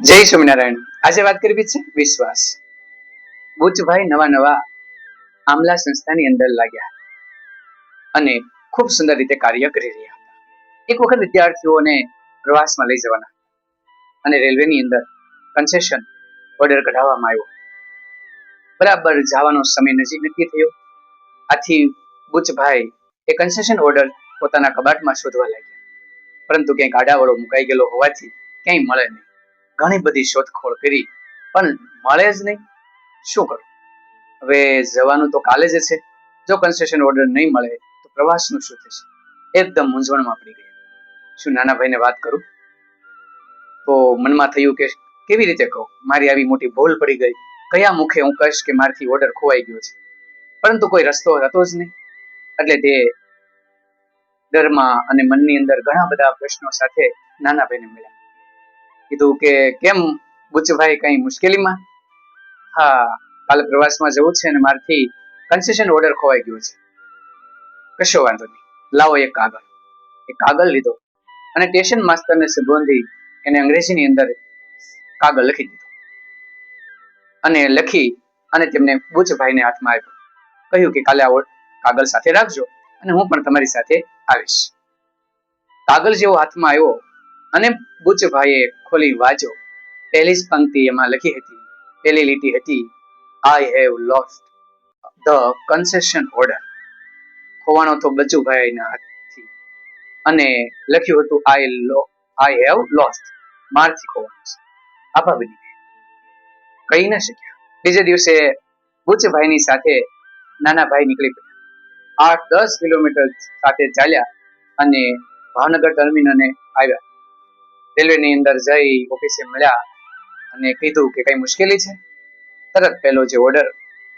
જય સ્વામિનારાયણ। આજે વાત કરવી છે વિશ્વાસ। બુચભાઈ નવા નવા આમલા સંસ્થાની અંદર લાગ્યા અને ખૂબ સુંદર રીતે કાર્ય કરી રહ્યા હતા। એક વખત વિદ્યાર્થીઓને પ્રવાસમાં લઈ જવાના અને રેલવેની અંદર કન્સેશન ઓર્ડર કઢાવવામાં આવ્યો। બરાબર જવાનો સમય નજીક નક્કી થયો। આથી બુચભાઈ એ કન્સેશન ઓર્ડર પોતાના કબાટમાં શોધવા લાગ્યા, પરંતુ ક્યાંક આડાવડો મુકાઈ ગયેલો હોવાથી ક્યાંય મળે નહીં। ઘણી બધી શોધખોળ કરી પણ મળે જ નહીં। શું કરું? હવે જવાનું તો કાલે જ છે। જો કન્સેશન ઓર્ડર નહીં મળે તો પ્રવાસનું શું થશે? એકદમ મૂંઝવણમાં પડી ગયા। શું નાના ભાઈને વાત કરું? તો મનમાં થયું કે કેવી રીતે કહું? મારી આવી મોટી ભૂલ પડી ગઈ, કયા મુખે હું કહીશ કે મારથી ઓર્ડર ખોવાઈ ગયો છે? પરંતુ કોઈ રસ્તો હતો જ નહીં। એટલે તે ડરમાં અને મનની અંદર ઘણા બધા પ્રશ્નો સાથે નાના ભાઈને મળ્યા। કીધું કે કેમ બુચભાઈ, કઈ મુશ્કેલીમાં? હા, કાલે પ્રવાસમાં જવું છે અને મારથી કન્સેશન ઓર્ડર ખોવાઈ ગયો છે। કશો વાંધો નહીં, લાવો એક કાગળ। એ કાગળ લીધો અને સ્ટેશન માસ્ટરને સંબોધી એને અંગ્રેજીની અંદર કાગળ લખી દીધો અને લખી અને તેમને બુચભાઈને હાથમાં આપ્યો। કહ્યું કે કાલે આવો કાગળ સાથે રાખજો અને હું પણ તમારી સાથે આવીશ। કાગળ જેવો હાથમાં આવ્યો અને બુચભાઈએ ખોલી વાંચ્યો। પહેલી જ પંક્તિ એમાં લખી હતી, પહેલી લીટી હતી, I have lost the concession order. ખોવાનો તો બચુભાઈના હાથથી અને લખ્યું હતું આઈ હેવ લોસ્ટ, મારથી ખોવાનું છે। આભા બની ગયા, કહી ન શક્યા। બીજે દિવસે બુચભાઈની સાથે નાના ભાઈ નીકળી પડ્યા। 8-10 કિલોમીટર સાથે ચાલ્યા અને ભાવનગર ટર્મિનલે આવ્યા। રેલવેની અંદર જઈ ઓફિસે મળ્યા અને કીધું કે કઈ મુશ્કેલી છે? તરત પેલો જે ઓર્ડર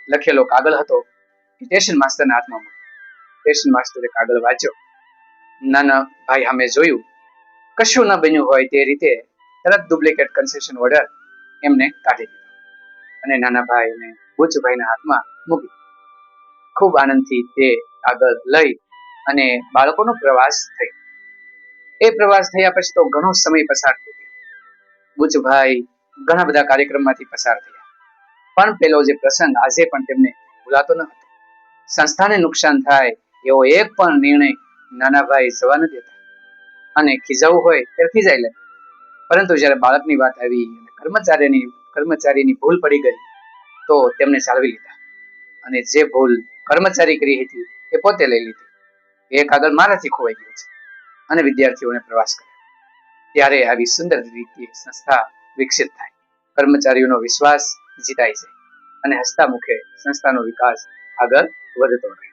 લખેલો કાગળ હતો સ્ટેશન માસ્ટરના હાથમાં મૂક્યો। સ્ટેશન માસ્ટરે કાગળ વાંચ્યો, નાના ભાઈ સામે જોયું, કશું ન બન્યું હોય તે રીતે તરત ડુપ્લિકેટ કન્સેશન ઓર્ડર એમને કાઢી દીધો અને નાના ભાઈ અને બુચભાઈના હાથમાં મૂકી। ખૂબ આનંદથી તે કાગળ લઈ અને બાળકોનો પ્રવાસ થયો। એ પ્રવાસ થયા પછી તો ઘણો સમય પસાર થઈ ગયો। બુચભાઈ ઘણા બધા કાર્યક્રમમાંથી પસાર થયા, પણ પેલો જે પ્રસંગ આજે પણ તેમને ભૂલાતો ન હતો। સંસ્થાને નુકસાન થાય એવો એક પણ નિર્ણય નાનાભાઈ જવા ન દેતા અને ખીજાવું હોય ત્યારે ખીજાઈ લેતા, પરંતુ જ્યારે બાળકની વાત આવી અને કર્મચારીની ભૂલ પડી ગઈ તો તેમને જાળવી લીધા અને જે ભૂલ કર્મચારી કરી હતી એ પોતે લઈ લીધી। એ કાગળ મારાથી ખોવાઈ ગયો છે અને વિદ્યાર્થીઓને પ્રવાસ કર્યો। ત્યારે આવી સુંદર રીતે સંસ્થા વિકસિત થાય, કર્મચારીઓનો વિશ્વાસ જીતાય છે અને હસતા મુખે સંસ્થાનો વિકાસ આગળ વધતો રહે।